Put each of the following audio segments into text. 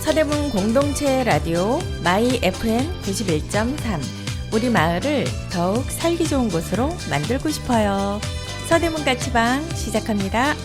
서대문 공동체 라디오 마이 FM 91.3. 우리 마을을 더욱 살기 좋은 곳으로 만들고 싶어요. 서대문 까치방 시작합니다.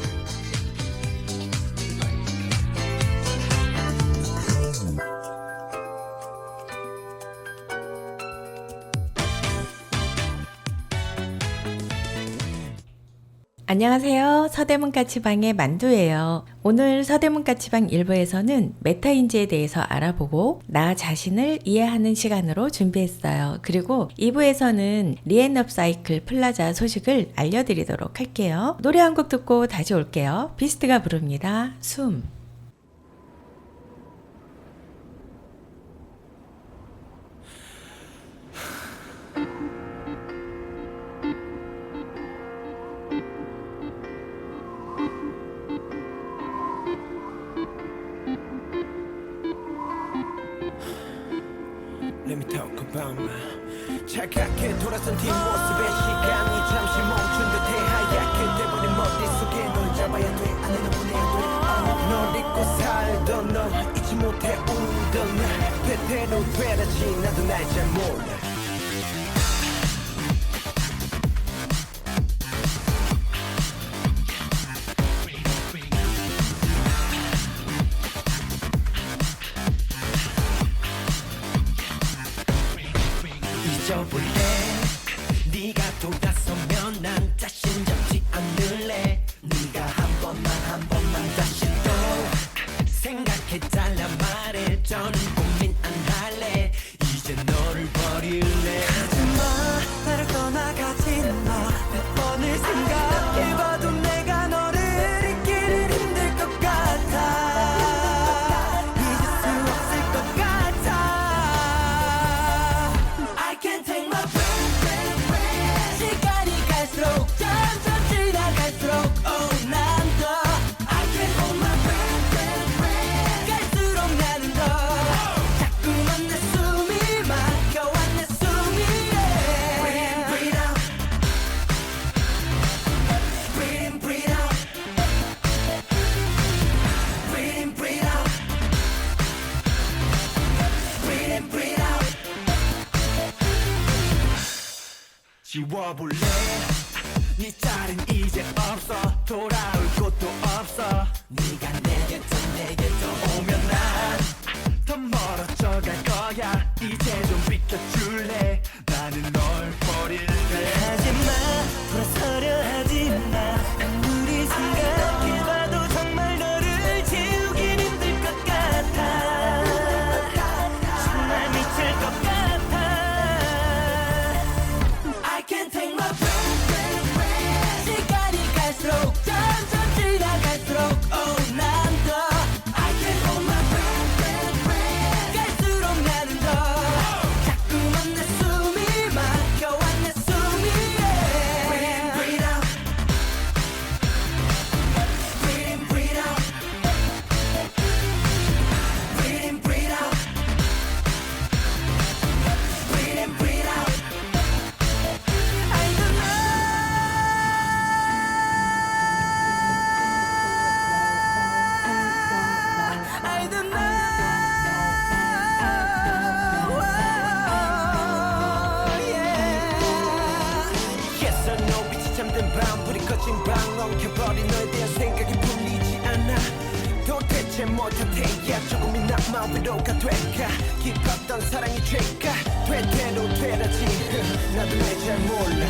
안녕하세요. 서대문 까치방의 만두예요. 오늘 서대문 까치방 1부에서는 메타인지에 대해서 알아보고 나 자신을 이해하는 시간으로 준비했어요. 그리고 2부에서는 리앤업사이클 플라자 소식을 알려드리도록 할게요. 노래 한 곡 듣고 다시 올게요. 비스트가 부릅니다. 숨. Let me talk about my 차갑게 돌아선 뒷모습에 시간이 잠시 멈춘 듯해 하얗게 돼버린 머릿속에 널 잡아야 돼 안에는 보내야 돼널 잊고 살던 너 잊지 못해 울던 날 때때로 되라지 나도 날 잘 몰라 잊어볼래 네가 돌아서면 난 자신 잡지 않을래 네가 한 번만 다시 또 생각해달란 말해 저는 고민 안 할래 이제 너를 버릴래 하지마 나를 떠나가지는 몇 번을 생각해봐도 내가 너를 잊기는 힘들 것 같아 잊을 수 없을 것 같아 I can't take my breath 시간이 갈수록 점점 지나갈수록 oh 난 더 I can't hold my breath 갈수록 나는 더 자꾸만 내 숨이 막혀와 내 숨이 Breathe out Breathe out Breathe out Breathe out 지워볼래 네 짤은 이제 없어 돌아올 곳도 없어 네가 내게 더 오면 난 더 멀어져 갈 거야 이제 좀 비켜줄래 나는 널 버릴래 하지마 돌아서려 하지마 아무리 생각해봐도 정말 너를 지우긴 힘들 것 같아 정말 미칠 것 같아 I can't take my breath 시간이 갈수록 점점 지나갈수록 oh 난 더 I can't hold my breath 갈수록 나는 더 자꾸만 내 숨이 막혀와 내 숨이 Breathe out Breathe out Breathe out Breathe out I don't know I don't know Yes I know 빛이 잠든 밤 불이 꺼진 방 엉켜버린 너에 대한 생각이 풀리지 않아 도대체 못한 태야 조금이나마 위로가 될까 깊었던 사랑이 죄가 되대로 되라지 나도 내 잘 몰라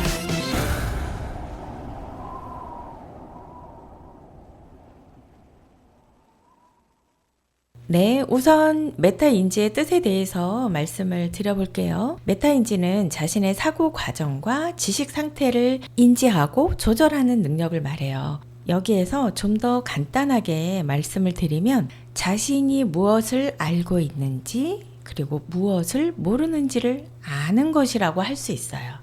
네, 우선 메타인지의 뜻에 대해서 말씀을 드려볼게요. 메타인지는 자신의 사고 과정과 지식 상태를 인지하고 조절하는 능력을 말해요. 여기에서 좀 더 간단하게 말씀을 드리면 자신이 무엇을 알고 있는지 그리고 무엇을 모르는지를 아는 것이라고 할 수 있어요.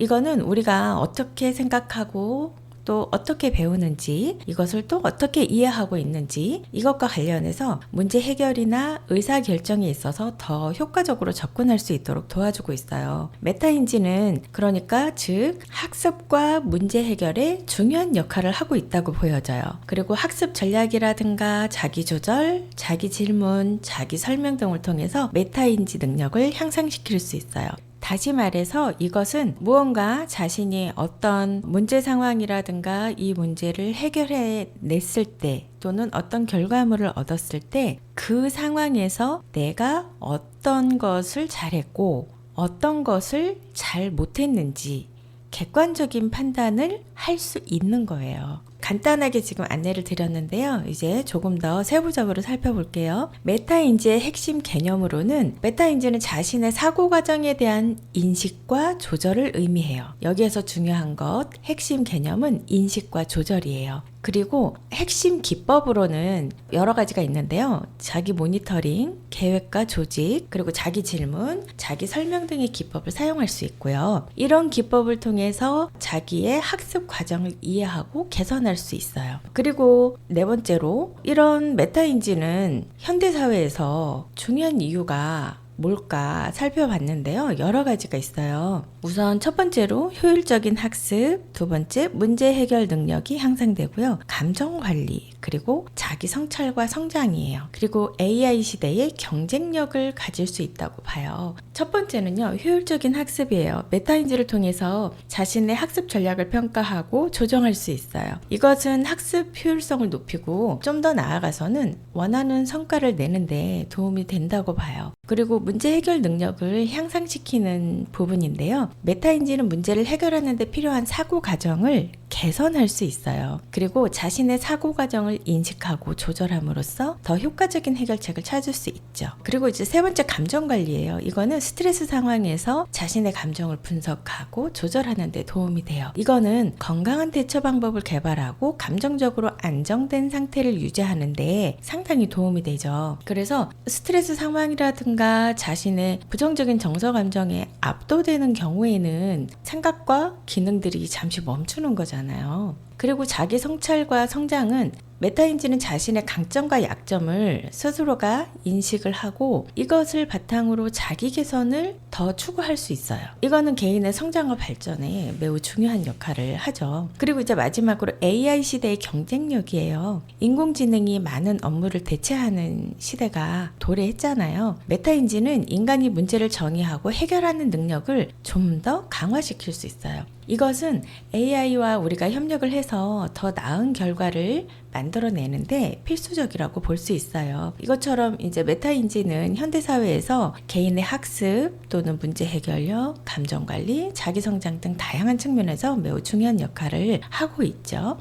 이거는 우리가 어떻게 생각하고 또 어떻게 배우는지, 이것을 또 어떻게 이해하고 있는지, 이것과 관련해서 문제 해결이나 의사결정에 있어서 더 효과적으로 접근할 수 있도록 도와주고 있어요. 메타인지는 그러니까 즉 학습과 문제 해결에 중요한 역할을 하고 있다고 보여져요. 그리고 학습 전략이라든가 자기 조절, 자기 질문, 자기 설명 등을 통해서 메타인지 능력을 향상시킬 수 있어요. 다시 말해서 이것은 무언가 자신이 어떤 문제 상황이라든가 이 문제를 해결해 냈을 때 또는 어떤 결과물을 얻었을 때 그 상황에서 내가 어떤 것을 잘했고 어떤 것을 잘 못했는지 객관적인 판단을 할 수 있는 거예요. 간단하게 지금 안내를 드렸는데요. 이제 조금 더 세부적으로 살펴볼게요. 메타인지의 핵심 개념으로는 메타인지는 자신의 사고 과정에 대한 인식과 조절을 의미해요. 여기에서 중요한 것, 핵심 개념은 인식과 조절이에요. 그리고 핵심 기법으로는 여러 가지가 있는데요. 자기 모니터링, 계획과 조직, 그리고 자기 질문, 자기 설명 등의 기법을 사용할 수 있고요. 이런 기법을 통해서 자기의 학습 과정을 이해하고 개선할 수 있어요. 그리고 네 번째로 이런 메타인지는 현대사회에서 중요한 이유가 뭘까 살펴봤는데요. 여러 가지가 있어요. 우선 첫 번째로 효율적인 학습, 두 번째 문제 해결 능력이 향상되고요. 감정 관리, 그리고 자기 성찰과 성장이에요. 그리고 AI 시대의 경쟁력을 가질 수 있다고 봐요. 첫 번째는요, 효율적인 학습이에요. 메타인지를 통해서 자신의 학습 전략을 평가하고 조정할 수 있어요. 이것은 학습 효율성을 높이고 좀 더 나아가서는 원하는 성과를 내는데 도움이 된다고 봐요. 그리고 문제 해결 능력을 향상시키는 부분인데요. 메타인지는 문제를 해결하는 데 필요한 사고 과정을 개선할 수 있어요. 그리고 자신의 사고 과정을 인식하고 조절함으로써 더 효과적인 해결책을 찾을 수 있죠. 그리고 이제 세 번째 감정 관리예요. 이거는 스트레스 상황에서 자신의 감정을 분석하고 조절하는 데 도움이 돼요. 이거는 건강한 대처 방법을 개발하고 감정적으로 안정된 상태를 유지하는 데 상당히 도움이 되죠. 그래서 스트레스 상황이라든가 자신의 부정적인 정서 감정에 압도되는 경우에는 생각과 기능들이 잠시 멈추는 거잖아요. 그리고 자기 성찰과 성장은 메타인지는 자신의 강점과 약점을 스스로가 인식을 하고 이것을 바탕으로 자기 개선을 더 추구할 수 있어요. 이거는 개인의 성장과 발전에 매우 중요한 역할을 하죠. 그리고 이제 마지막으로 AI 시대의 경쟁력이에요. 인공지능이 많은 업무를 대체하는 시대가 도래했잖아요. 메타인지는 인간이 문제를 정의하고 해결하는 능력을 좀 더 강화시킬 수 있어요. 이것은 AI와 우리가 협력을 해서 더 나은 결과를 만들어내는데 필수적이라고 볼 수 있어요. 이것처럼 이제 메타인지는 현대사회에서 개인의 학습 또는 문제 해결력, 감정관리, 자기성장 등 다양한 측면에서 매우 중요한 역할을 하고 있죠.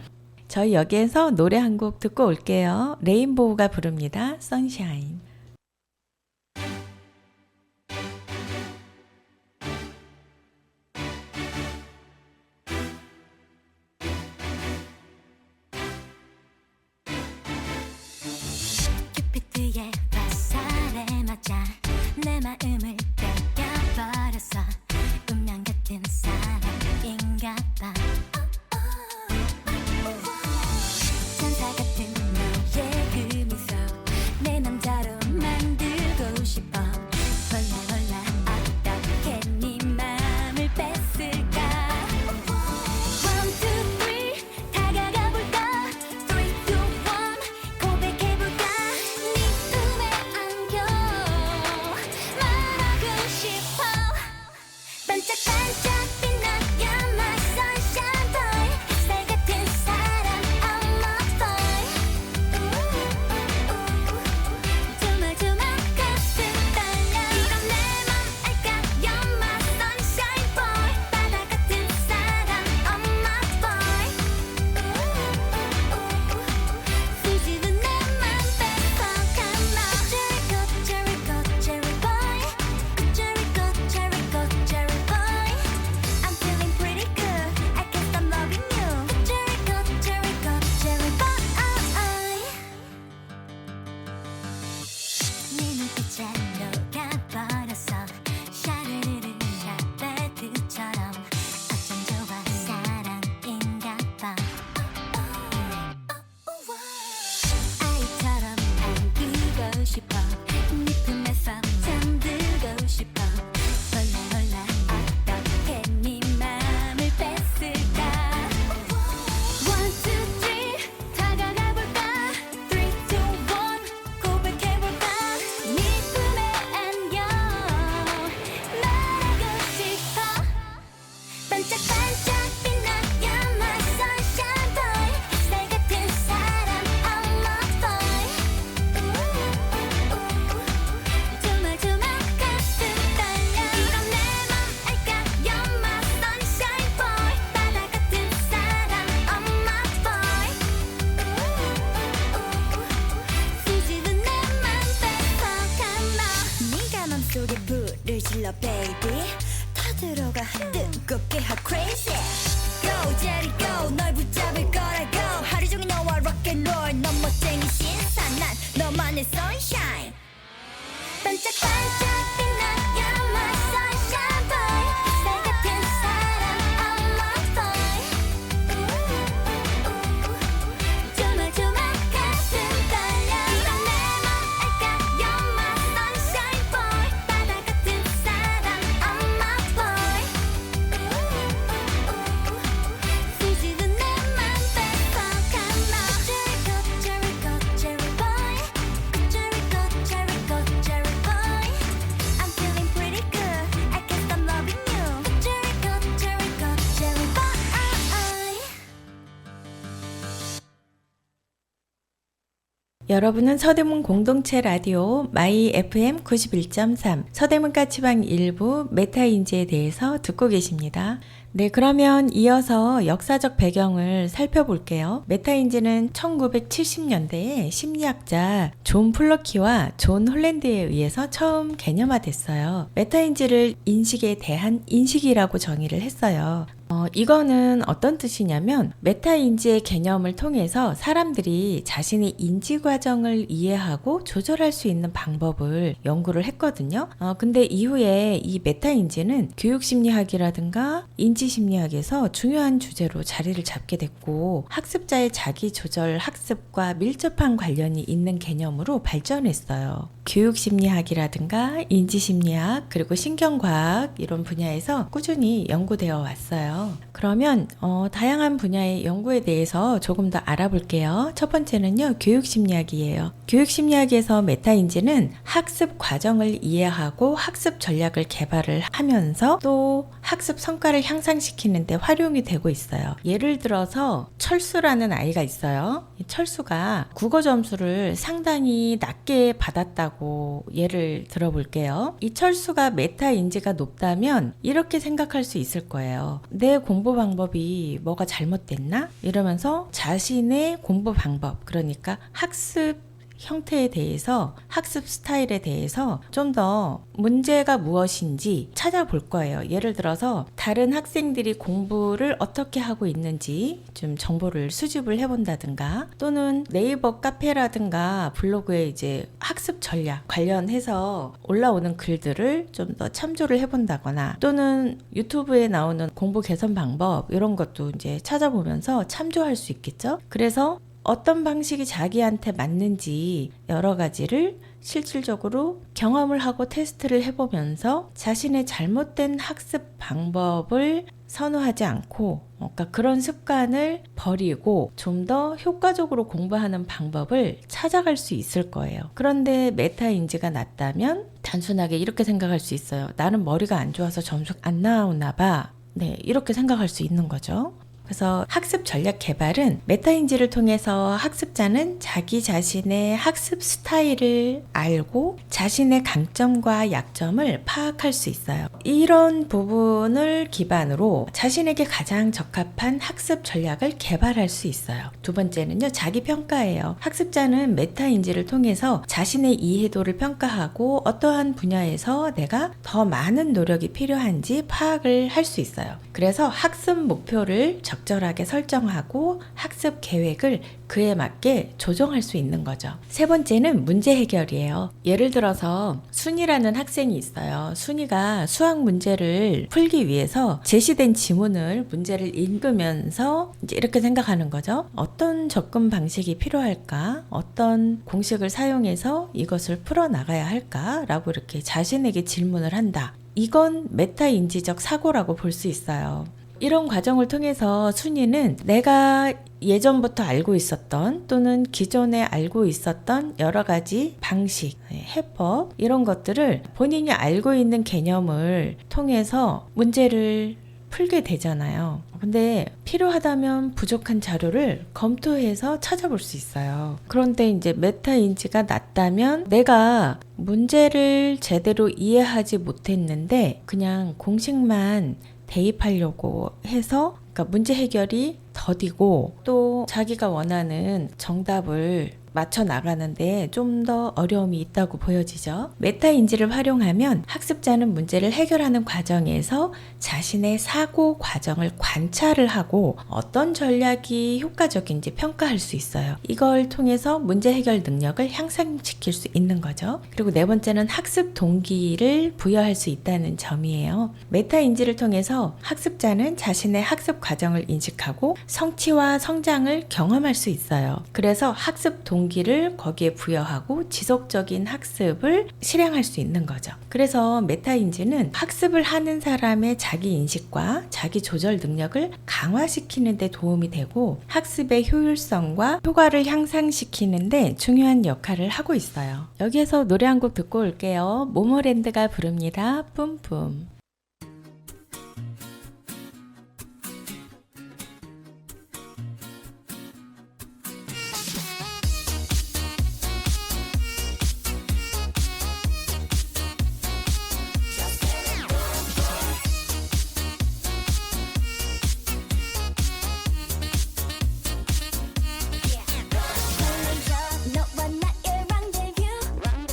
저희 여기에서 노래 한 곡 듣고 올게요. 레인보우가 부릅니다. 선샤인. 큐피드의 화살에 맞아 내 마음을 뺏겨버렸어. 운명 같은 사람인가 봐. 천사 같은 너의 그 미소 내 남자로 만들고 싶어. 몰라 어떻게 네 맘을 뺐을까. One, two, three 다가가 볼까. Three, two, one 고백해 볼까. 네 품에 안겨 말하고 싶어. 반짝반짝 빛나 나는 sunshine 반짝반짝 빛나 You're my sunshine boy 햇살 같은 사람 I'm my boy 조마조마 가슴 떨려 이런 내 맘 알까 You're my sunshine boy 바다 같은 사람 I'm my boy 뒤지는 내 맘 뺏어간 너 Cherry coat, cherry boy Cherry coat, cherry coat, cherry boy I'm feeling pretty good I can't stop loving you Cherry coat, cherry coat, cherry boy 여러분은 서대문 공동체 라디오 마이 FM 91.3 서대문 까치방 일부 메타인지에 대해서 듣고 계십니다. 네, 그러면 이어서 역사적 배경을 살펴볼게요. 메타인지는 1970년대에 심리학자 존 플러키와 존 홀랜드에 의해서 처음 개념화됐어요. 메타인지를 인식에 대한 인식이라고 정의를 했어요. 이거는 어떤 뜻이냐면 메타인지의 개념을 통해서 사람들이 자신의 인지 과정을 이해하고 조절할 수 있는 방법을 연구를 했거든요. 근데 이후에 이 메타인지는 교육심리학이라든가 인지심리학에서 중요한 주제로 자리를 잡게 됐고 학습자의 자기 조절 학습과 밀접한 관련이 있는 개념으로 발전했어요. 교육심리학이라든가 인지심리학 그리고 신경과학 이런 분야에서 꾸준히 연구되어 왔어요. 그러면 다양한 분야의 연구에 대해서 조금 더 알아볼게요. 첫 번째는요, 교육심리학이에요. 교육심리학에서 메타인지는 학습 과정을 이해하고 학습 전략을 개발을 하면서 또 학습 성과를 향상시키는 데 활용이 되고 있어요. 예를 들어서 철수라는 아이가 있어요. 이 철수가 국어 점수를 상당히 낮게 받았다고 예를 들어볼게요. 이 철수가 메타인지가 높다면 이렇게 생각할 수 있을 거예요. 내 공부 방법이 뭐가 잘못됐나? 이러면서 자신의 공부 방법, 그러니까 학습 형태에 대해서 학습 스타일에 대해서 좀 더 문제가 무엇인지 찾아볼 거예요. 예를 들어서 다른 학생들이 공부를 어떻게 하고 있는지 좀 정보를 수집을 해본다든가 또는 네이버 카페라든가 블로그에 이제 학습 전략 관련해서 올라오는 글들을 좀 더 참조를 해본다거나 또는 유튜브에 나오는 공부 개선 방법 이런 것도 이제 찾아보면서 참조할 수 있겠죠. 그래서 어떤 방식이 자기한테 맞는지 여러 가지를 실질적으로 경험을 하고 테스트를 해보면서 자신의 잘못된 학습 방법을 선호하지 않고 그러니까 그런 습관을 버리고 좀 더 효과적으로 공부하는 방법을 찾아갈 수 있을 거예요. 그런데 메타인지가 낮다면 단순하게 이렇게 생각할 수 있어요. 나는 머리가 안 좋아서 점수 안 나오나 봐. 네, 이렇게 생각할 수 있는 거죠. 그래서 학습 전략 개발은 메타인지를 통해서 학습자는 자기 자신의 학습 스타일을 알고 자신의 강점과 약점을 파악할 수 있어요. 이런 부분을 기반으로 자신에게 가장 적합한 학습 전략을 개발할 수 있어요. 두 번째는요, 자기 평가예요. 학습자는 메타인지를 통해서 자신의 이해도를 평가하고 어떠한 분야에서 내가 더 많은 노력이 필요한지 파악을 할 수 있어요. 그래서 학습 목표를 적절하게 설정하고 학습 계획을 그에 맞게 조정할 수 있는 거죠. 세 번째는 문제 해결이에요. 예를 들어서 순이라는 학생이 있어요. 순이가 수학 문제를 풀기 위해서 제시된 지문을 문제를 읽으면서 이제 이렇게 생각하는 거죠. 어떤 접근 방식이 필요할까? 어떤 공식을 사용해서 이것을 풀어나가야 할까? 라고 이렇게 자신에게 질문을 한다. 이건 메타인지적 사고라고 볼 수 있어요. 이런 과정을 통해서 순이는 내가 예전부터 알고 있었던 또는 기존에 알고 있었던 여러 가지 방식, 해법 이런 것들을 본인이 알고 있는 개념을 통해서 문제를 풀게 되잖아요. 근데 필요하다면 부족한 자료를 검토해서 찾아볼 수 있어요. 그런데 이제 메타인지가 낮다면 내가 문제를 제대로 이해하지 못했는데 그냥 공식만 대입하려고 해서 그러니까 문제 해결이 더디고 또 자기가 원하는 정답을 맞춰 나가는데 좀 더 어려움이 있다고 보여지죠. 메타인지를 활용하면 학습자는 문제를 해결하는 과정에서 자신의 사고 과정을 관찰을 하고 어떤 전략이 효과적인지 평가할 수 있어요. 이걸 통해서 문제 해결 능력을 향상시킬 수 있는 거죠. 그리고 네 번째는 학습 동기를 부여할 수 있다는 점이에요. 메타인지를 통해서 학습자는 자신의 학습 과정을 인식하고 성취와 성장을 경험할 수 있어요. 그래서 학습 동기를 거기에 부여하고 지속적인 학습을 실행할 수 있는 거죠. 그래서 메타인지는 학습을 하는 사람의 자기 인식과 자기 조절 능력을 강화시키는 데 도움이 되고 학습의 효율성과 효과를 향상시키는 데 중요한 역할을 하고 있어요. 여기에서 노래 한 곡 듣고 올게요. 모모랜드가 부릅니다. 뿜뿜. 너와 나의 rendezvous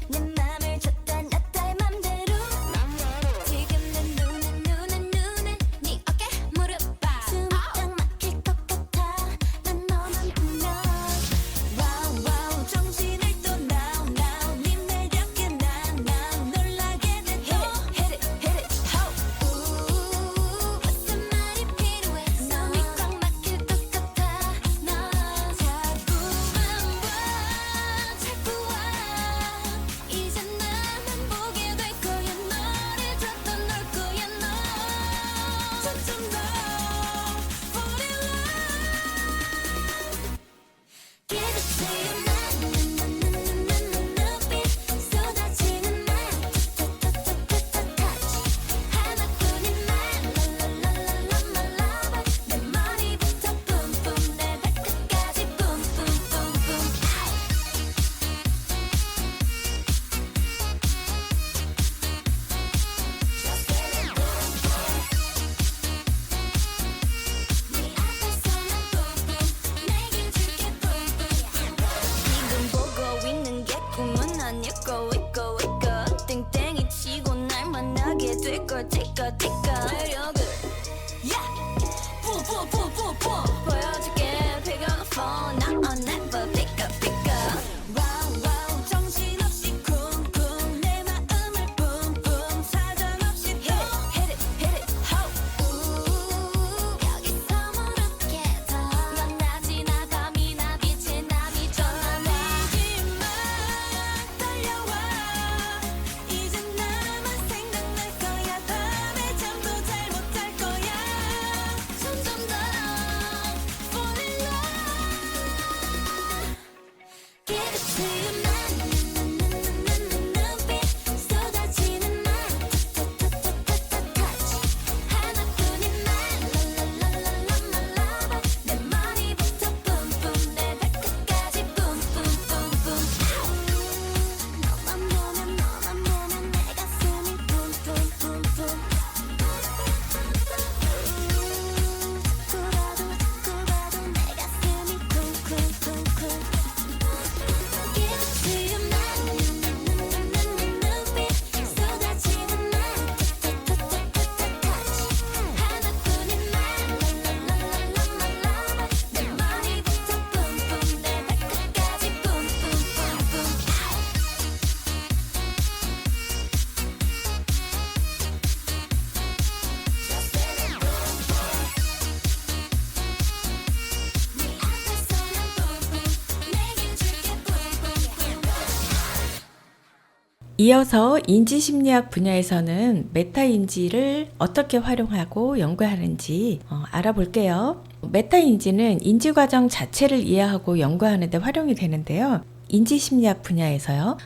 내 맘을 줬다 놨다 맘대로 지금 내 눈은 네 어깨 무릎 봐 숨이 딱 막힐 것 같아 난 너만 보면 와우 정신을 또 now 네 매력에 난 놀라게 돼 hit it ho 무슨 말이 필요해 숨이 꽉 막힐 것 같아 너 자꾸 와 이제 나만 보게 될 거야 너를 줬던 놀 거야 너 점점 더 fall in love Give it to you 눈빛 쏟아지는 말 touch 하나뿐인 말 my lover 내 머리부터 뿜뿜 내 발끝까지 뿜뿜 네 앞에서는 뿜뿜 내게 줄게 뿜뿜 지금 보고 있는 게 꿈은 아닐 거 있고 땡땡이 치고 날 만나게 될걸 티까 매력을 보여줄게 pick up the phone now or never pick up 와우 정신없이 쿵쿵 내 마음을 뿜뿜 사정없이 또 hit it ho 여기서 무릎게 넌 낮이나 밤이나 빛이나 비춰나 미지마 달려와 이제 나만 생각날 거야 밤에 잠도 잘 못 잘 거야 점점 더 fall in love Give it to you 눈빛 쏟아지는 말 touch 하나뿐인 말 my lover 내 머리부터 뿜뿜 내 발끝까지 뿜뿜 너만 보면 내 가슴이 뿜뿜 자꾸 봐도 내 가슴이 쿵쿵쿵쿵 Give it to you 눈빛 쏟아지는 말 touch 하나뿐인 말 my lover 내 머리부터 뿜뿜 내 발끝까지 뿜뿜 네 앞에서는 뿜뿜 내게 줄게 뿜뿜 이어서 인지심리학 분야에서는 메타인지를 어떻게 활용하고 연구하는지 알아볼게요. 메타인지는 인지과정 자체를 이해하고 연구하는 데 활용이 되는데요. 인지심리학 분야에서요.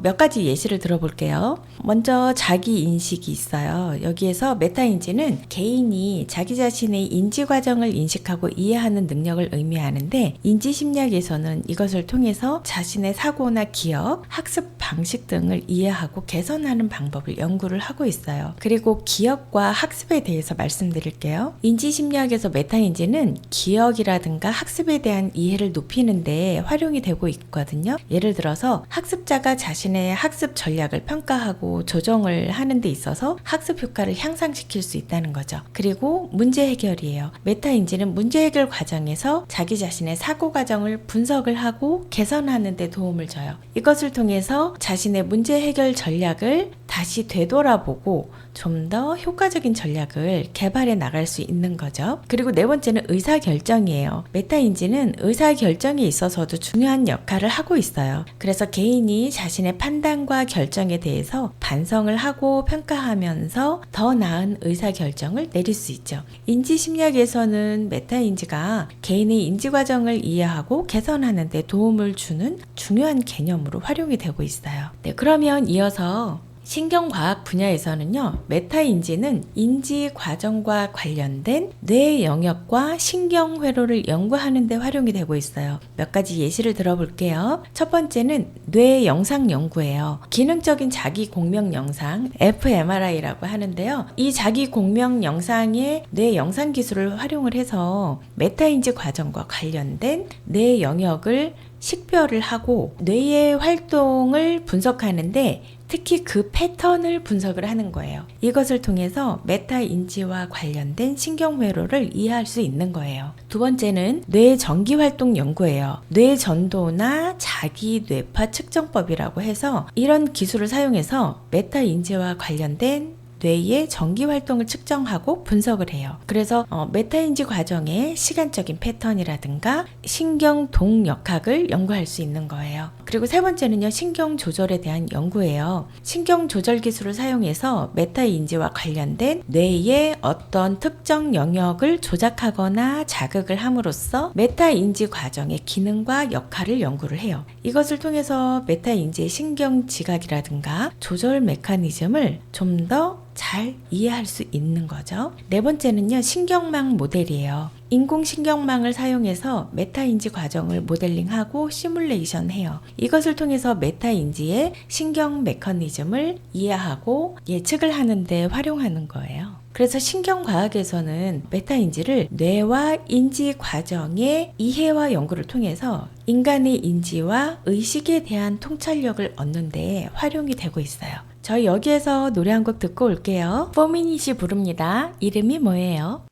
몇 가지 예시를 들어볼게요. 먼저 자기 인식이 있어요. 여기에서 메타인지는 개인이 자기 자신의 인지 과정을 인식하고 이해하는 능력을 의미하는데, 인지심리학에서는 이것을 통해서 자신의 사고나 기억, 학습 방식 등을 이해하고 개선하는 방법을 연구를 하고 있어요. 그리고 기억과 학습에 대해서 말씀드릴게요. 인지심리학에서 메타인지는 기억이라든가 학습에 대한 이해를 높이는데 활용이 되고 있거든요. 예를 들어서 학습자가 자신의 학습 전략을 평가하고 조정을 하는 데 있어서 학습 효과를 향상시킬 수 있다는 거죠. 그리고 문제 해결이에요. 메타인지는 문제 해결 과정에서 자기 자신의 사고 과정을 분석을 하고 개선하는 데 도움을 줘요. 이것을 통해서 자신의 문제 해결 전략을 다시 되돌아보고 좀 더 효과적인 전략을 개발해 나갈 수 있는 거죠. 그리고 네 번째는 의사결정이에요. 메타인지는 의사결정에 있어서도 중요한 역할을 하고 있어요. 그래서 개인이 자신의 판단과 결정에 대해서 반성을 하고 평가하면서 더 나은 의사결정을 내릴 수 있죠. 인지심리학에서는 메타인지가 개인의 인지과정을 이해하고 개선하는 데 도움을 주는 중요한 개념으로 활용이 되고 있어요. 네, 그러면 이어서 신경과학 분야에서는요, 메타인지는 인지 과정과 관련된 뇌 영역과 신경회로를 연구하는 데 활용이 되고 있어요. 몇 가지 예시를 들어볼게요. 첫 번째는 뇌 영상 연구예요. 기능적인 자기 공명 영상, fMRI라고 하는데요. 이 자기 공명 영상의 뇌 영상 기술을 활용을 해서 메타인지 과정과 관련된 뇌 영역을 식별을 하고 뇌의 활동을 분석하는데, 특히 그 패턴을 분석을 하는 거예요. 이것을 통해서 메타인지와 관련된 신경회로를 이해할 수 있는 거예요. 두 번째는 뇌 전기활동 연구예요. 뇌 전도나 자기 뇌파 측정법이라고 해서 이런 기술을 사용해서 메타인지와 관련된 뇌의 전기활동을 측정하고 분석을 해요. 그래서 메타인지 과정의 시간적인 패턴이라든가 신경 동역학을 연구할 수 있는 거예요. 그리고 세 번째는요, 신경 조절에 대한 연구예요. 신경 조절 기술을 사용해서 메타인지와 관련된 뇌의 어떤 특정 영역을 조작하거나 자극을 함으로써 메타인지 과정의 기능과 역할을 연구를 해요. 이것을 통해서 메타인지의 신경 지각이라든가 조절 메커니즘을 좀 더 잘 이해할 수 있는 거죠. 네 번째는요, 신경망 모델이에요. 인공신경망을 사용해서 메타인지 과정을 모델링하고 시뮬레이션 해요. 이것을 통해서 메타인지의 신경 메커니즘을 이해하고 예측을 하는데 활용하는 거예요. 그래서 신경과학에서는 메타인지를 뇌와 인지 과정의 이해와 연구를 통해서 인간의 인지와 의식에 대한 통찰력을 얻는 데 활용이 되고 있어요. 저희 여기에서 노래 한 곡 듣고 올게요. 포미닛이 부릅니다. 이름이 뭐예요?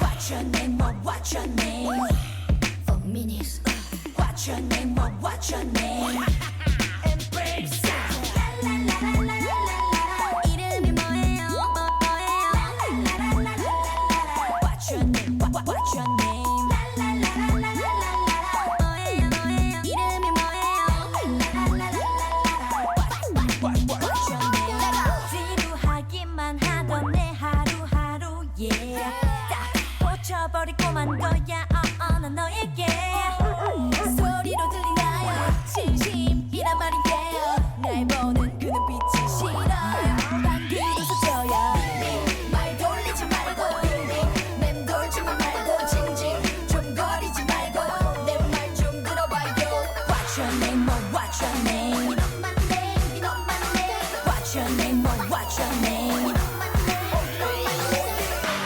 What's your name? What's your name? 4 minutes. What's your name? What's your name? Embrace. 이름이 뭐예요? What's your name? What's your name? 이름이 뭐예요? What's your name? 지루하기만 하던 내 하루하루에 딱 꽂혀버리고만 거야 난 너에게 소리로 들리나요 진심이란 말인데요 날 보는 그 눈빛이 싫어요 방귀도 스쳐요 말 돌리지 말고 맴돌지만 말고 징징 좀 거리지 말고 내 말 좀 들어봐요 What's your name? What's your name? 이놈만 내 What's your name? What's your name?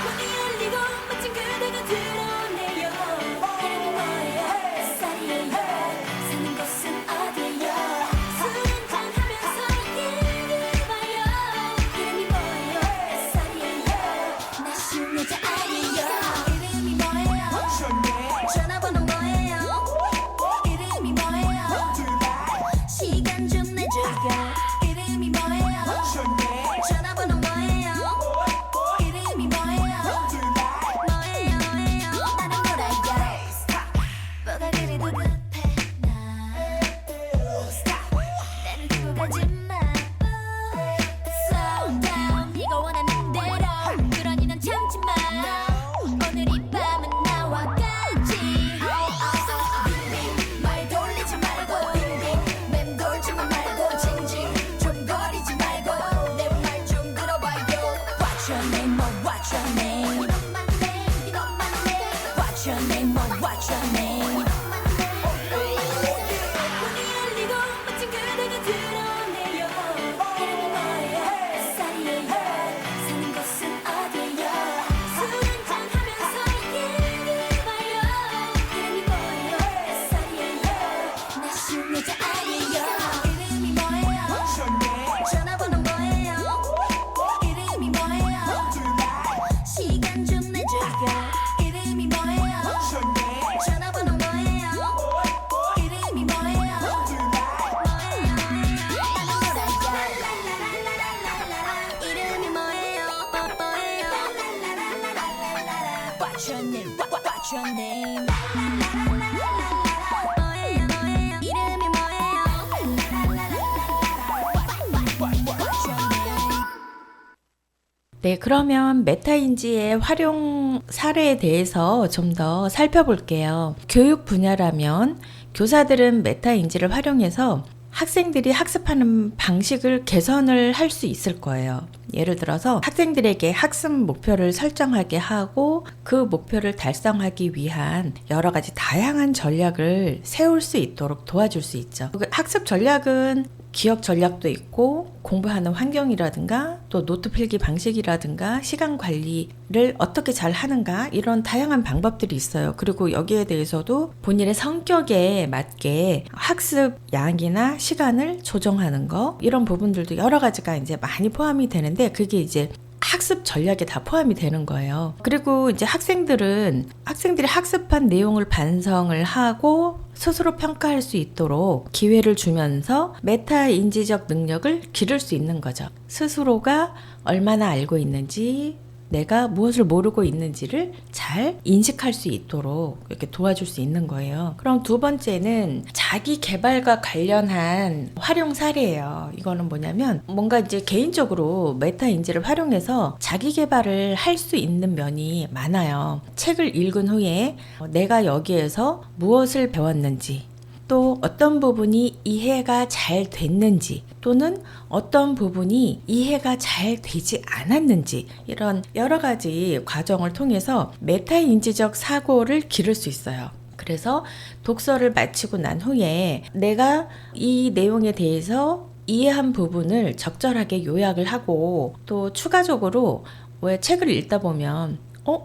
문이 열리고 멋진 그대가 드러내요 이름이 뭐예요? 몇 살이에요? 사는 곳은 어디예요? 술 한잔하면서 얘기해봐요 이름이 뭐예요? 몇 살이에요? 나 쉬운 여자 아니에요 이름이 뭐예요? 전화번호 뭐예요? 이름이 뭐예요? 시간 좀 내줘요 이름이 뭐예요? 전화번호 뭐예요? 이름이 뭐예요? 뭐예요? 나는 몰라요 뭐가 그리도 급해 나를 두고 가지마 Slow down 네가 원하는 대로 What's your name? What's your name? 뭐예요 뭐예요 이름이 뭐예요? What's your name? 네, 그러면 메타인지의 활용 사례에 대해서 좀 더 살펴볼게요. 교육 분야라면 교사들은 메타인지를 활용해서 학생들이 학습하는 방식을 개선을 할 수 있을 거예요. 예를 들어서 학생들에게 학습 목표를 설정하게 하고 그 목표를 달성하기 위한 여러 가지 다양한 전략을 세울 수 있도록 도와줄 수 있죠. 학습 전략은 기억 전략도 있고 공부하는 환경이라든가 또 노트 필기 방식이라든가 시간 관리를 어떻게 잘 하는가 이런 다양한 방법들이 있어요. 그리고 여기에 대해서도 본인의 성격에 맞게 학습 양이나 시간을 조정하는 거 이런 부분들도 여러 가지가 이제 많이 포함이 되는데 그게 이제 학습 전략에 다 포함이 되는 거예요. 그리고 이제 학생들이 학습한 내용을 반성을 하고 스스로 평가할 수 있도록 기회를 주면서 메타 인지적 능력을 기를 수 있는 거죠. 스스로가 얼마나 알고 있는지, 내가 무엇을 모르고 있는지를 잘 인식할 수 있도록 이렇게 도와줄 수 있는 거예요. 그럼 두 번째는 자기 개발과 관련한 활용 사례예요. 이거는 뭐냐면 뭔가 이제 개인적으로 메타 인지를 활용해서 자기 개발을 할 수 있는 면이 많아요. 책을 읽은 후에 내가 여기에서 무엇을 배웠는지 또 어떤 부분이 이해가 잘 됐는지 또는 어떤 부분이 이해가 잘 되지 않았는지 이런 여러 가지 과정을 통해서 메타인지적 사고를 기를 수 있어요. 그래서 독서를 마치고 난 후에 내가 이 내용에 대해서 이해한 부분을 적절하게 요약을 하고 또 추가적으로 왜 책을 읽다 보면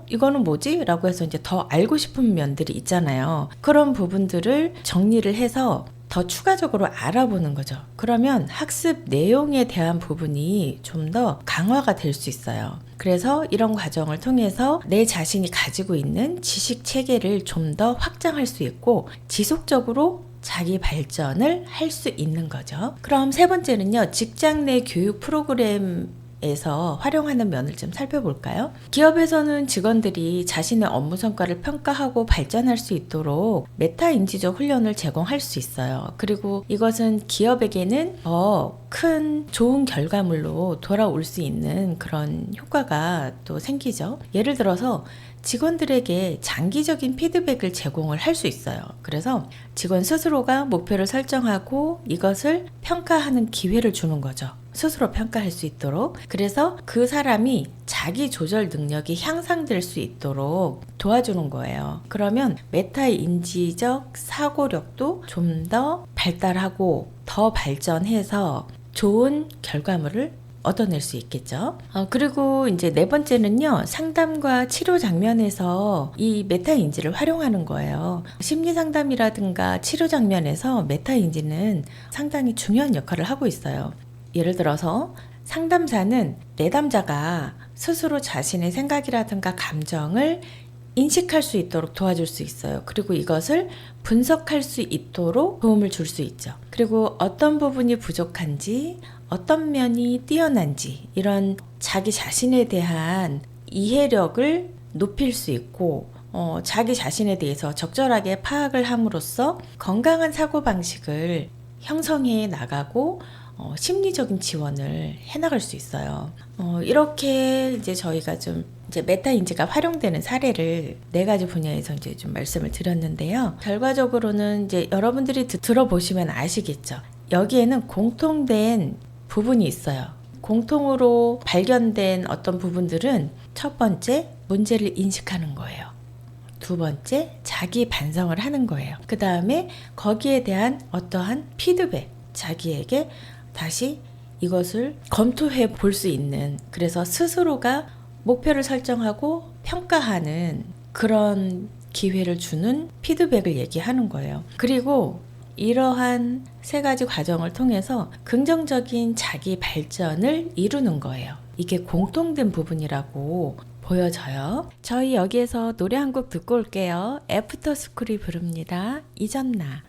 이거는 뭐지? 라고 해서 이제 더 알고 싶은 면들이 있잖아요. 그런 부분들을 정리를 해서 더 추가적으로 알아보는 거죠. 그러면 학습 내용에 대한 부분이 좀 더 강화가 될 수 있어요. 그래서 이런 과정을 통해서 내 자신이 가지고 있는 지식 체계를 좀 더 확장할 수 있고 지속적으로 자기 발전을 할 수 있는 거죠. 그럼 세 번째는요, 직장 내 교육 프로그램에서 활용하는 면을 좀 살펴볼까요? 기업에서는 직원들이 자신의 업무 성과를 평가하고 발전할 수 있도록 메타인지적 훈련을 제공할 수 있어요. 그리고 이것은 기업에게는 더 큰 좋은 결과물로 돌아올 수 있는 그런 효과가 또 생기죠. 예를 들어서 직원들에게 장기적인 피드백을 제공을 할 수 있어요. 그래서 직원 스스로가 목표를 설정하고 이것을 평가하는 기회를 주는 거죠. 스스로 평가할 수 있도록. 그래서 그 사람이 자기 조절 능력이 향상될 수 있도록 도와주는 거예요. 그러면 메타인지적 사고력도 좀 더 발달하고 더 발전해서 좋은 결과물을 얻어낼 수 있겠죠. 그리고 이제 네 번째는요, 상담과 치료 장면에서 이 메타인지를 활용하는 거예요. 심리 상담이라든가 치료 장면에서 메타인지는 상당히 중요한 역할을 하고 있어요. 예를 들어서 상담사는 내담자가 스스로 자신의 생각이라든가 감정을 인식할 수 있도록 도와줄 수 있어요. 그리고 이것을 분석할 수 있도록 도움을 줄 수 있죠. 그리고 어떤 부분이 부족한지, 어떤 면이 뛰어난지 이런 자기 자신에 대한 이해력을 높일 수 있고 자기 자신에 대해서 적절하게 파악을 함으로써 건강한 사고방식을 형성해 나가고 심리적인 지원을 해나갈 수 있어요. 이렇게 이제 저희가 좀 이제 메타인지가 활용되는 사례를 네 가지 분야에서 이제 좀 말씀을 드렸는데요. 결과적으로는 이제 여러분들이 들어보시면 아시겠죠. 여기에는 공통된 부분이 있어요. 공통으로 발견된 어떤 부분들은 첫 번째, 문제를 인식하는 거예요. 두 번째, 자기 반성을 하는 거예요. 그 다음에 거기에 대한 어떠한 피드백, 자기에게 다시 이것을 검토해 볼 수 있는, 그래서 스스로가 목표를 설정하고 평가하는 그런 기회를 주는 피드백을 얘기하는 거예요. 그리고 이러한 세 가지 과정을 통해서 긍정적인 자기 발전을 이루는 거예요. 이게 공통된 부분이라고 보여져요. 저희 여기에서 노래 한 곡 듣고 올게요. 애프터스쿨이 부릅니다. 잊었나.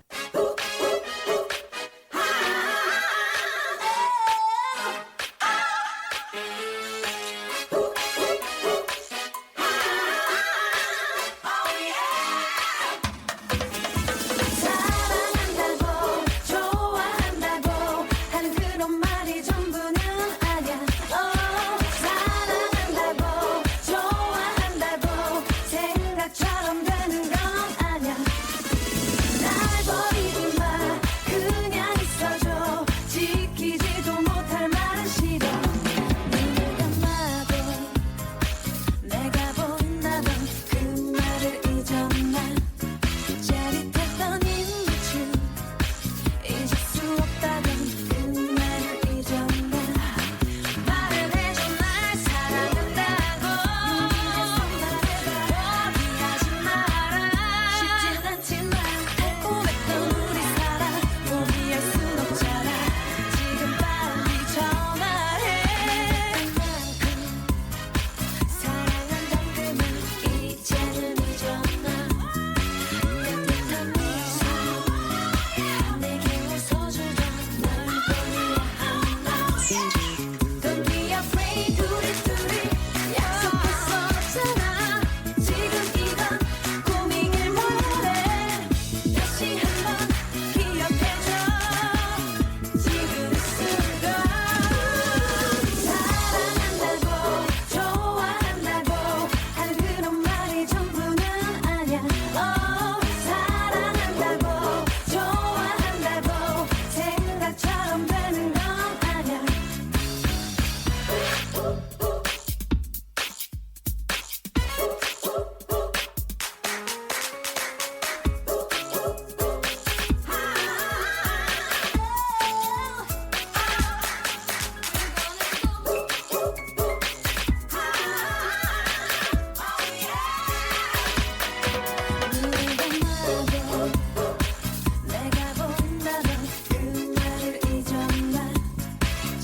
내가 본다던 그 말을 잊었나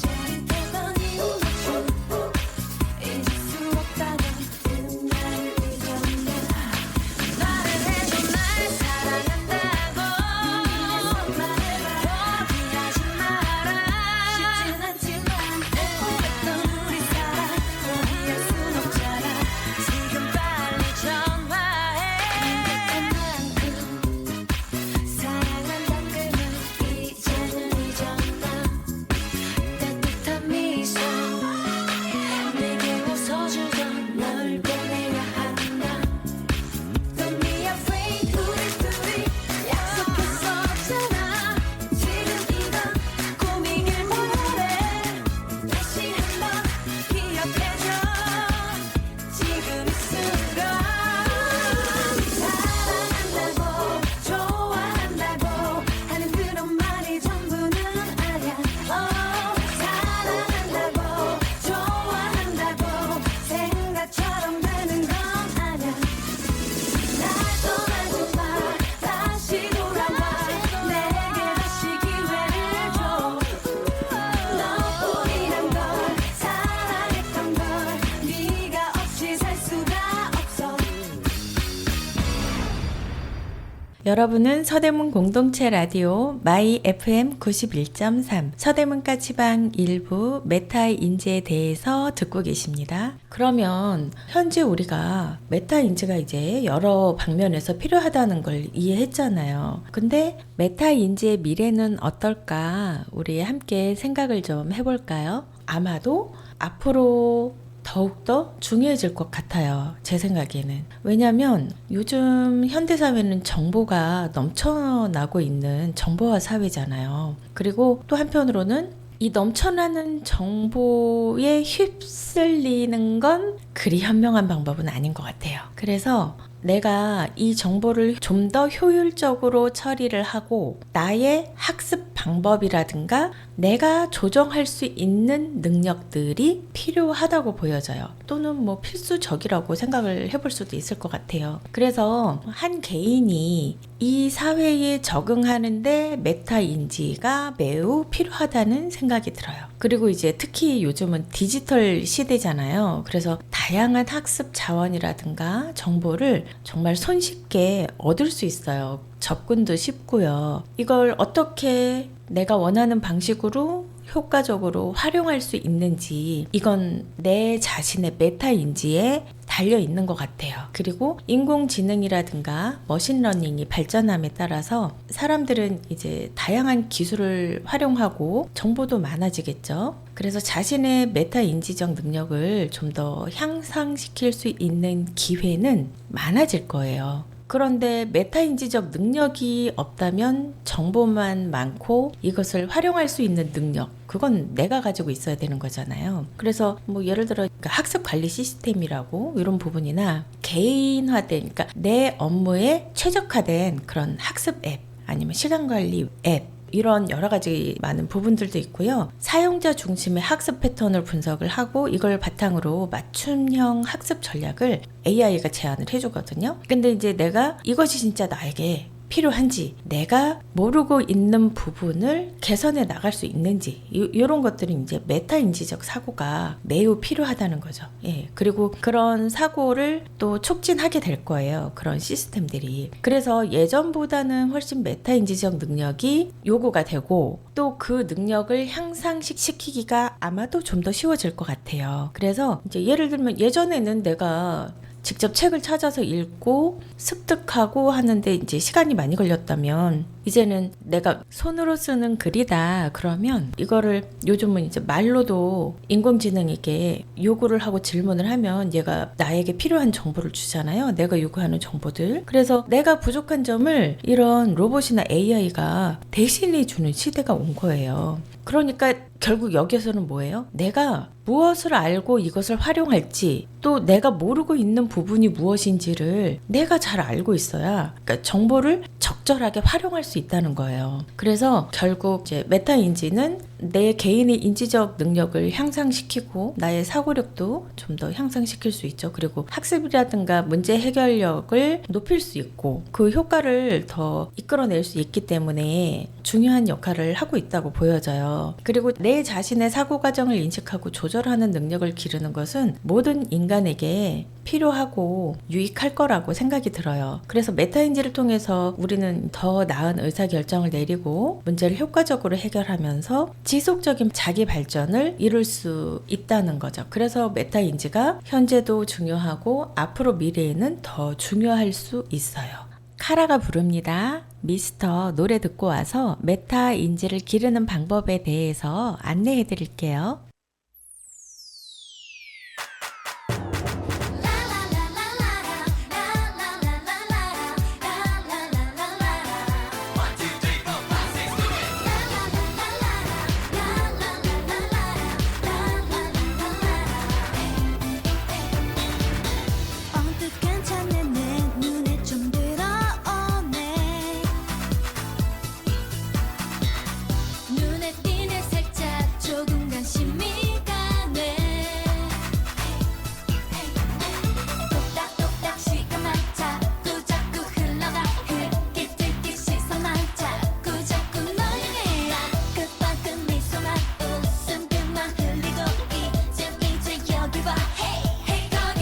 짜릿했던 이웃을 잊을 수 없다던 그 말을 잊었나 말을 해줘 날 사랑한다고 말해봐 포기하지 마라 쉽진 않지만 오랫동안 우리 사랑 포기할 순 없잖아 지금 빨리 전화해 그만큼 사랑한단 그 말 이제는 잊었나 따뜻한 미소 내게 웃어주던 널 보내야 한다 Don't be afraid 우리 약속했었잖아 지금 이건 고민을 뭐래 다시 한번 기억해줘 지금 이 순간 사랑한다고 좋아한다고 하는 그런 말이 전부는 아냐 사랑한다고 좋아한다고 생각처럼 되는 건 아냐 날 떠나지 마 다시 돌아와 내게 다시 기회를 줘 너뿐이란 걸 사랑했던 걸 네가 없이 살 수가 없어 여러분은 서대문 공동체 라디오 마이 FM 91.3 서대문까지방 일부 메타 인지에 대해서 듣고 계십니다. 그러면 현재 우리가 메타 인지가 이제 여러 방면에서 필요하다는 걸 이해했잖아요. 근데 메타 인지의 미래는 어떨까? 우리 함께 생각을 좀 해볼까요? 아마도 앞으로 더욱더 중요해질 것 같아요. 제 생각에는. 왜냐하면 요즘 현대사회는 정보가 넘쳐나고 있는 정보화 사회잖아요. 그리고 또 한편으로는 이 넘쳐나는 정보에 휩쓸리는 건 그리 현명한 방법은 아닌 것 같아요. 그래서 내가 이 정보를 좀 더 효율적으로 처리를 하고 나의 학습 방법이라든가 내가 조정할 수 있는 능력들이 필요하다고 보여져요. 또는 뭐 필수적이라고 생각을 해볼 수도 있을 것 같아요. 그래서 한 개인이 이 사회에 적응하는데 메타 인지가 매우 필요하다는 생각이 들어요. 그리고 이제 특히 요즘은 디지털 시대잖아요. 그래서 다양한 학습 자원이라든가 정보를 정말 손쉽게 얻을 수 있어요. 접근도 쉽고요. 이걸 어떻게 내가 원하는 방식으로 효과적으로 활용할 수 있는지 이건 내 자신의 메타 인지에 달려 있는 것 같아요. 그리고 인공지능이라든가 머신러닝이 발전함에 따라서 사람들은 이제 다양한 기술을 활용하고 정보도 많아지겠죠. 그래서 자신의 메타 인지적 능력을 좀 더 향상시킬 수 있는 기회는 많아질 거예요. 그런데 메타인지적 능력이 없다면 정보만 많고 이것을 활용할 수 있는 능력, 그건 내가 가지고 있어야 되는 거잖아요. 그래서 뭐 예를 들어 학습 관리 시스템이라고 이런 부분이나 개인화된, 그러니까 내 업무에 최적화된 그런 학습 앱 아니면 시간 관리 앱, 이런 여러 가지 많은 부분들도 있고요. 사용자 중심의 학습 패턴을 분석을 하고 이걸 바탕으로 맞춤형 학습 전략을 AI가 제안을 해주거든요. 근데 이제 내가 이것이 진짜 나에게 필요한지, 내가 모르고 있는 부분을 개선해 나갈 수 있는지, 이런 것들이 이제 메타인지적 사고가 매우 필요하다는 거죠. 예. 그리고 그런 사고를 또 촉진하게 될 거예요. 그런 시스템들이. 그래서 예전보다는 훨씬 메타인지적 능력이 요구가 되고 또 그 능력을 향상시키기가 아마도 좀 더 쉬워질 것 같아요. 그래서 이제 예를 들면 예전에는 내가 직접 책을 찾아서 읽고 습득하고 하는데 이제 시간이 많이 걸렸다면 이제는 내가 손으로 쓰는 글이다 그러면 이거를 요즘은 이제 말로도 인공지능에게 요구를 하고 질문을 하면 얘가 나에게 필요한 정보를 주잖아요. 내가 요구하는 정보들. 그래서 내가 부족한 점을 이런 로봇이나 AI가 대신해 주는 시대가 온 거예요. 그러니까 결국 여기에서는 뭐예요? 내가 무엇을 알고 이것을 활용할지, 또 내가 모르고 있는 부분이 무엇인지를 내가 잘 알고 있어야, 그러니까 정보를 적절하게 활용할 수 있다는 거예요. 그래서 결국 이제 메타인지는 내 개인의 인지적 능력을 향상시키고 나의 사고력도 좀 더 향상시킬 수 있죠. 그리고 학습이라든가 문제 해결력을 높일 수 있고 그 효과를 더 이끌어낼 수 있기 때문에 중요한 역할을 하고 있다고 보여져요. 그리고 내 자신의 사고 과정을 인식하고 조절하는 능력을 기르는 것은 모든 인간에게 필요하고 유익할 거라고 생각이 들어요. 그래서 메타인지를 통해서 우리는 더 나은 의사결정을 내리고 문제를 효과적으로 해결하면서 지속적인 자기 발전을 이룰 수 있다는 거죠. 그래서 메타인지가 현재도 중요하고 앞으로 미래에는 더 중요할 수 있어요. 카라가 부릅니다. 미스터 노래 듣고 와서 메타인지를 기르는 방법에 대해서 안내해 드릴게요. 언뜻 괜찮네 내 눈에 좀 들어오네 눈에 띄네 살짝 조금 관심이 가네 똑딱똑딱 시간만 자꾸 흘러가 흘깃들깃 시선만 자꾸 널 향해 따끈따끈 미소만 웃음 그만 흘리고 이제 여기 봐 Hey 거기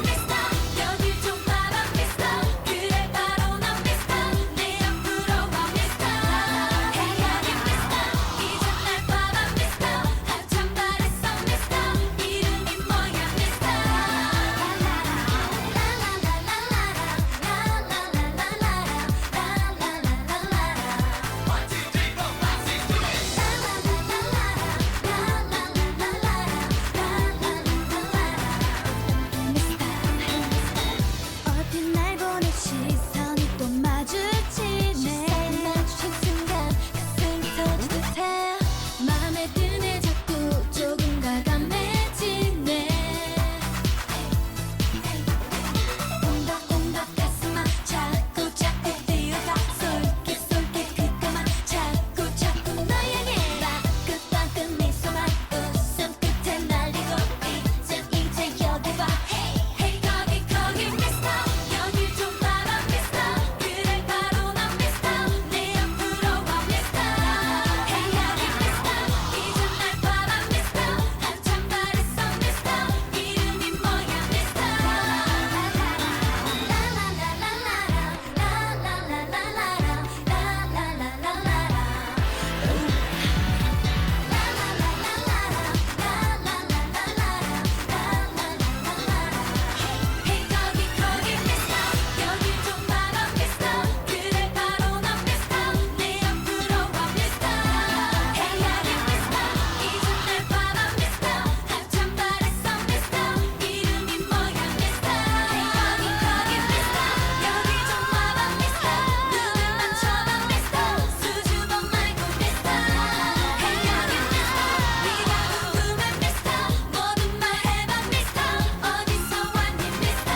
미스터 여길 좀 봐봐 미스터 그래 바로 넌 미스터 내 앞으로 와 미스터 Hey 여기 미스터 이제 날 봐봐 미스터 한참 바랬어 미스터 이름이 뭐야 미스터 어디 날 보는 시선이 또 마주치네 시선이 마주친 순간 가슴이 터지듯 해 마음에 드네 자꾸 조금 과감해지네 옹덕옹덕 가슴아 자꾸 뛰어가 솔깃솔깃 그까만 자꾸 널 향해 따끈따끈 미소만 웃음 끝에 날리고 이제 여기 봐 Hey 거기 미스터 여길 좀 봐봐 미스터 그래 바로 넌 미스터 내 앞으로 와 미스터 Hey 여기 미스터 이제 날 봐봐 미스터 한참 바랬어 미스터 이름이 뭐야 미스터 Hey 거기 미스터 여길 좀 봐봐 미스터 그래 바로 넌 미스터 내 앞으로 와 미스터 Hey 여기 미스터 이제 날 봐봐 미스터 한참 바랬어 미스터 이름이 뭐야 미스터 Hey 거기 미스터 여길 좀 봐봐 미스터 눈을 맞춰봐 미스터 수줍어 말고 미스터 Hey 여기 미스터 네가 궁금해 미스터 뭐든 말해봐 미스터 어디서 왔니 미스터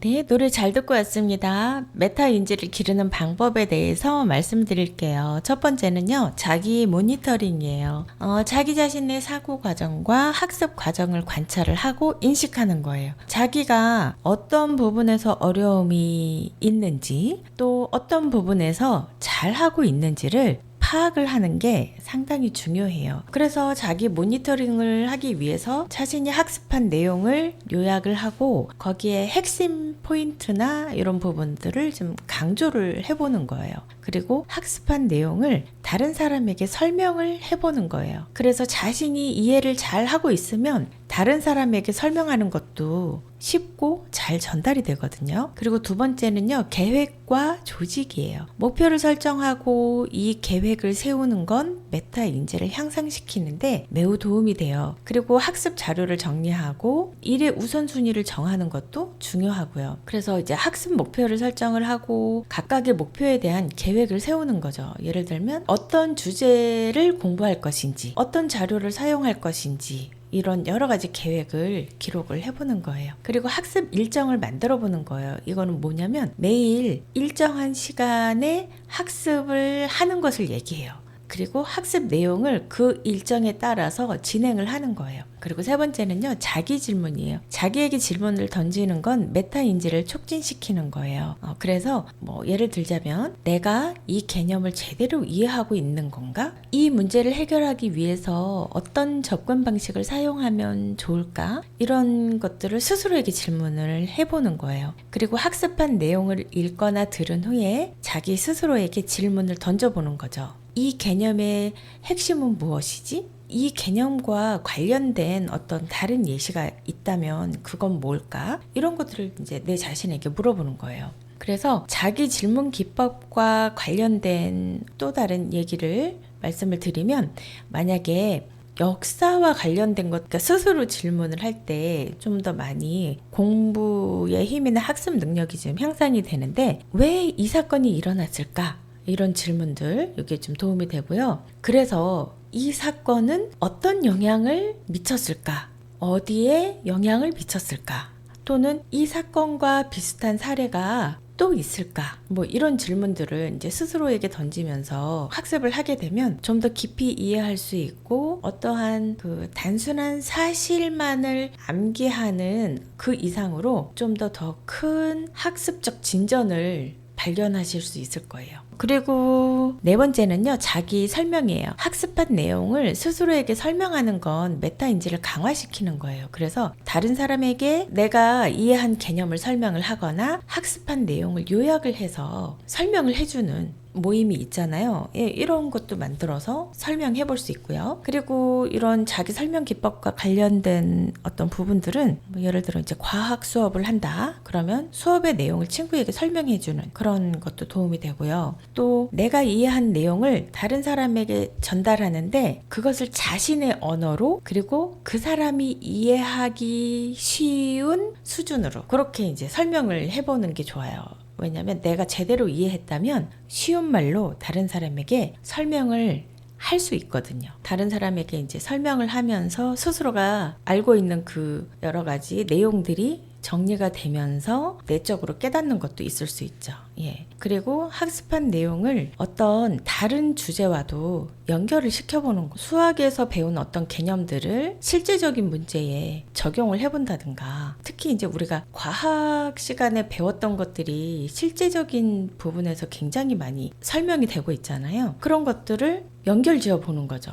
네, 노래 잘 듣고 왔습니다. 메타인지를 기르는 방법에 대해서 말씀드릴게요. 첫 번째는요, 자기 모니터링이에요. 자기 자신의 사고 과정과 학습 과정을 관찰을 하고 인식하는 거예요. 자기가 어떤 부분에서 어려움이 있는지, 또 어떤 부분에서 잘하고 있는지를 파악을 하는 게 상당히 중요해요. 그래서 자기 모니터링을 하기 위해서 자신이 학습한 내용을 요약을 하고 거기에 핵심 포인트나 이런 부분들을 좀 강조를 해보는 거예요. 그리고 학습한 내용을 다른 사람에게 설명을 해보는 거예요. 그래서 자신이 이해를 잘 하고 있으면 다른 사람에게 설명하는 것도 쉽고 잘 전달이 되거든요. 그리고 두 번째는요, 계획과 조직이에요. 목표를 설정하고 이 계획을 세우는 건 메타 인지를 향상시키는데 매우 도움이 돼요. 그리고 학습 자료를 정리하고 일의 우선순위를 정하는 것도 중요하고요. 그래서 이제 학습 목표를 설정을 하고 각각의 목표에 대한 계획을 세우는 거죠. 예를 들면 어떤 주제를 공부할 것인지, 어떤 자료를 사용할 것인지, 이런 여러 가지 계획을 기록을 해보는 거예요. 그리고 학습 일정을 만들어 보는 거예요. 이거는 뭐냐면 매일 일정한 시간에 학습을 하는 것을 얘기해요. 그리고 학습 내용을 그 일정에 따라서 진행을 하는 거예요. 그리고 세 번째는요, 자기 질문이에요. 자기에게 질문을 던지는 건 메타 인지를 촉진시키는 거예요. 그래서 뭐 예를 들자면 내가 이 개념을 제대로 이해하고 있는 건가? 이 문제를 해결하기 위해서 어떤 접근 방식을 사용하면 좋을까? 이런 것들을 스스로에게 질문을 해보는 거예요. 그리고 학습한 내용을 읽거나 들은 후에 자기 스스로에게 질문을 던져보는 거죠. 이 개념의 핵심은 무엇이지? 이 개념과 관련된 어떤 다른 예시가 있다면 그건 뭘까? 이런 것들을 이제 내 자신에게 물어보는 거예요. 그래서 자기 질문 기법과 관련된 또 다른 얘기를 말씀을 드리면, 만약에 역사와 관련된 것, 그러니까 스스로 질문을 할 때 좀 더 많이 공부의 힘이나 학습 능력이 좀 향상이 되는데, 왜 이 사건이 일어났을까? 이런 질문들, 이게 좀 도움이 되고요. 그래서 이 사건은 어떤 영향을 미쳤을까? 어디에 영향을 미쳤을까? 또는 이 사건과 비슷한 사례가 또 있을까? 뭐 이런 질문들을 이제 스스로에게 던지면서 학습을 하게 되면 좀 더 깊이 이해할 수 있고, 어떠한 그 단순한 사실만을 암기하는 그 이상으로 좀 더 큰 학습적 진전을 발견하실 수 있을 거예요. 그리고 네 번째는요, 자기 설명이에요. 학습한 내용을 스스로에게 설명하는 건 메타 인지를 강화시키는 거예요. 그래서 다른 사람에게 내가 이해한 개념을 설명을 하거나 학습한 내용을 요약을 해서 설명을 해주는 모임이 있잖아요. 예, 이런 것도 만들어서 설명해 볼 수 있고요. 그리고 이런 자기 설명 기법과 관련된 어떤 부분들은 뭐 예를 들어 이제 과학 수업을 한다. 그러면 수업의 내용을 친구에게 설명해 주는 그런 것도 도움이 되고요. 또 내가 이해한 내용을 다른 사람에게 전달하는데 그것을 자신의 언어로, 그리고 그 사람이 이해하기 쉬운 수준으로 그렇게 이제 설명을 해보는 게 좋아요. 왜냐하면 내가 제대로 이해했다면 쉬운 말로 다른 사람에게 설명을 할 수 있거든요. 다른 사람에게 이제 설명을 하면서 스스로가 알고 있는 그 여러 가지 내용들이 정리가 되면서 내적으로 깨닫는 것도 있을 수 있죠. 예. 그리고 학습한 내용을 어떤 다른 주제와도 연결을 시켜보는 거. 수학에서 배운 어떤 개념들을 실제적인 문제에 적용을 해본다든가, 특히 이제 우리가 과학 시간에 배웠던 것들이 실제적인 부분에서 굉장히 많이 설명이 되고 있잖아요. 그런 것들을 연결 지어 보는 거죠.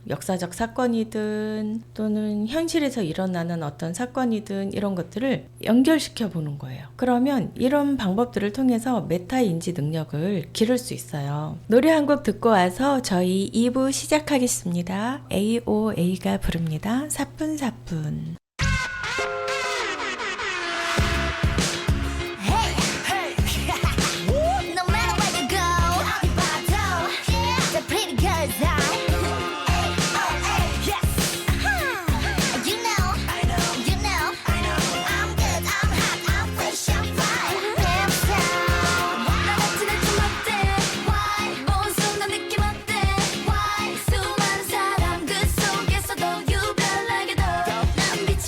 역사적 사건이든 또는 현실에서 일어나는 어떤 사건이든 이런 것들을 연결시켜 보는 거예요. 그러면 이런 방법들을 통해서 메타 인지 능력을 기를 수 있어요. 노래 한 곡 듣고 와서 저희 2부 시작하겠습니다. AOA가 부릅니다. 사뿐사뿐. No matter where you go, the pretty girls are. You know, I'm good, I'm hot, I'm fresh, I'm fine. 냄새, 나 같은 애좀 어때? Why? 온 순간 느낌 어때? Why? 수많은 사람 그 속에서도 유별나게도 난 빛이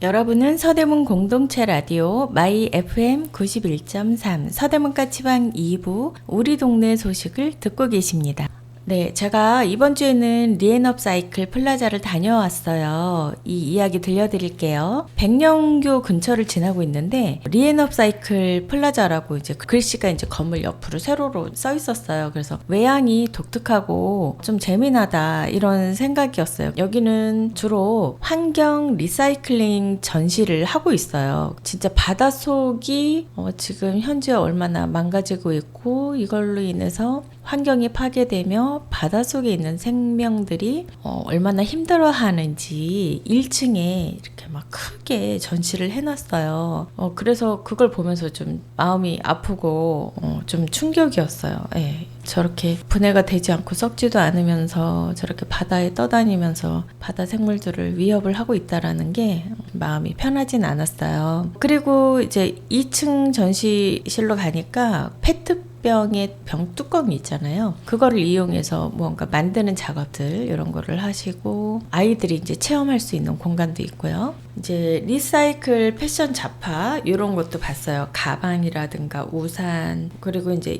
여러분은 서대문 공동체 라디오 마이 FM 91.3 서대문 까치방 2부 우리 동네 소식을 듣고 계십니다. 네, 제가 이번 주에는 리앤업 사이클 플라자를 다녀왔어요. 이 이야기 들려드릴게요. 백령교 근처를 지나고 있는데 리앤업 사이클 플라자라고 이제 글씨가 이제 건물 옆으로 세로로 써 있었어요. 그래서 외양이 독특하고 좀 재미나다 이런 생각이었어요. 여기는 주로 환경 리사이클링 전시를 하고 있어요. 진짜 바닷속이 지금 현재 얼마나 망가지고 있고 이걸로 인해서 환경이 파괴되며 바닷속에 있는 생명들이 얼마나 힘들어하는지 1층에 이렇게 막 크게 전시를 해놨어요. 그래서 그걸 보면서 좀 마음이 아프고 좀 충격이었어요. 예. 저렇게 분해가 되지 않고 썩지도 않으면서 저렇게 바다에 떠다니면서 바다 생물들을 위협을 하고 있다라는 게 마음이 편하진 않았어요. 그리고 이제 2층 전시실로 가니까 페트병의 병 뚜껑이 있잖아요. 그거를 이용해서 뭔가 만드는 작업들 이런 거를 하시고 아이들이 이제 체험할 수 있는 공간도 있고요. 이제 리사이클 패션 잡화 이런 것도 봤어요. 가방이라든가 우산 그리고 이제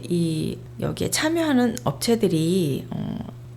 여기에 참여하는 업체들이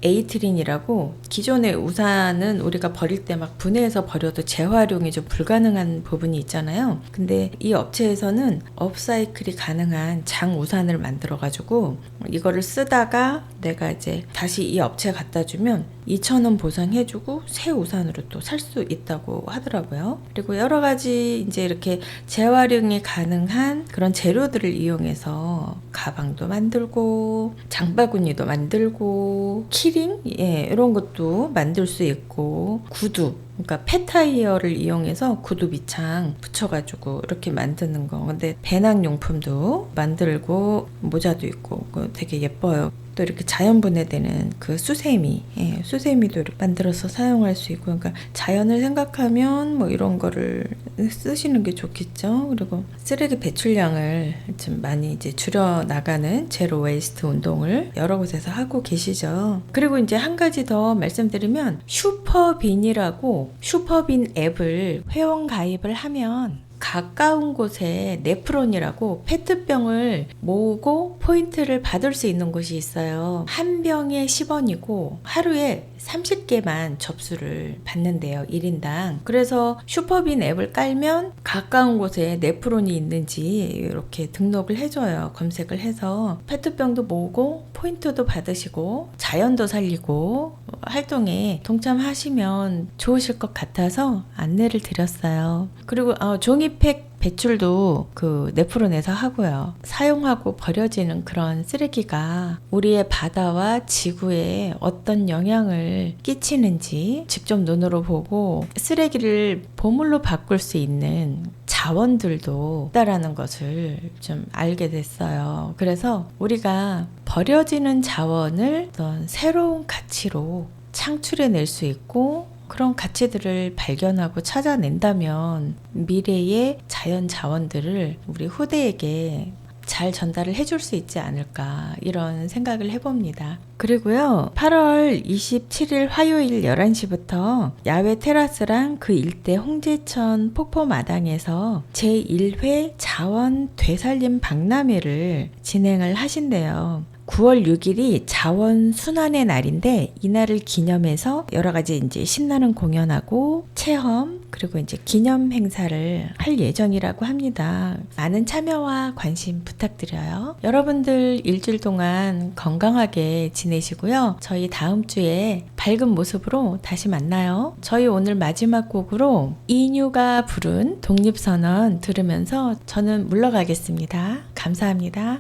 에이트린이라고 기존의 우산은 우리가 버릴 때 막 분해해서 버려도 재활용이 좀 불가능한 부분이 있잖아요. 근데 이 업체에서는 업사이클이 가능한 장 우산을 만들어 가지고 이거를 쓰다가 내가 이제 다시 이 업체에 갖다 주면 2,000원 보상해주고 새 우산으로 또 살 수 있다고 하더라고요. 그리고 여러 가지 이제 이렇게 재활용이 가능한 그런 재료들을 이용해서 가방도 만들고 장바구니도 만들고 키링 이런 것도 만들 수 있고 구두 그러니까 폐타이어를 이용해서 구두 밑창 붙여가지고 이렇게 만드는 거. 근데 배낭용품도 만들고 모자도 있고 되게 예뻐요. 또 이렇게 자연 분해되는 그 수세미도 이렇게 만들어서 사용할 수 있고, 그러니까 자연을 생각하면 뭐 이런 거를 쓰시는 게 좋겠죠. 그리고 쓰레기 배출량을 좀 많이 이제 줄여 나가는 제로 웨이스트 운동을 여러 곳에서 하고 계시죠. 그리고 이제 한 가지 더 말씀드리면 슈퍼빈이라고 슈퍼빈 앱을 회원 가입을 하면 가까운 곳에 네프론이라고 페트병을 모으고 포인트를 받을 수 있는 곳이 있어요. 한 병에 10원이고 하루에 30개만 접수를 받는데요. 1인당. 그래서 슈퍼빈 앱을 깔면 가까운 곳에 네프론이 있는지 이렇게 등록을 해줘요. 검색을 해서 페트병도 모으고 포인트도 받으시고 자연도 살리고 활동에 동참하시면 좋으실 것 같아서 안내를 드렸어요. 그리고 종이팩 배출도 그 네프론에서 하고요. 사용하고 버려지는 그런 쓰레기가 우리의 바다와 지구에 어떤 영향을 끼치는지 직접 눈으로 보고 쓰레기를 보물로 바꿀 수 있는 자원들도 있다라는 것을 좀 알게 됐어요. 그래서 우리가 버려지는 자원을 어떤 새로운 가치로 창출해낼 수 있고 그런 가치들을 발견하고 찾아낸다면 미래의 자연 자원들을 우리 후대에게 잘 전달을 해줄 수 있지 않을까 이런 생각을 해봅니다. 그리고요 8월 27일 화요일 11시부터 야외 테라스랑 그 일대 홍제천 폭포마당에서 제1회 자원 되살림 박람회를 진행을 하신대요. 9월 6일이 자원 순환의 날인데 이날을 기념해서 여러 가지 이제 신나는 공연하고 체험 그리고 이제 기념 행사를 할 예정이라고 합니다. 많은 참여와 관심 부탁드려요. 여러분들 일주일 동안 건강하게 지내시고요. 저희 다음 주에 밝은 모습으로 다시 만나요. 저희 오늘 마지막 곡으로 이뉴가 부른 독립선언 들으면서 저는 물러가겠습니다. 감사합니다.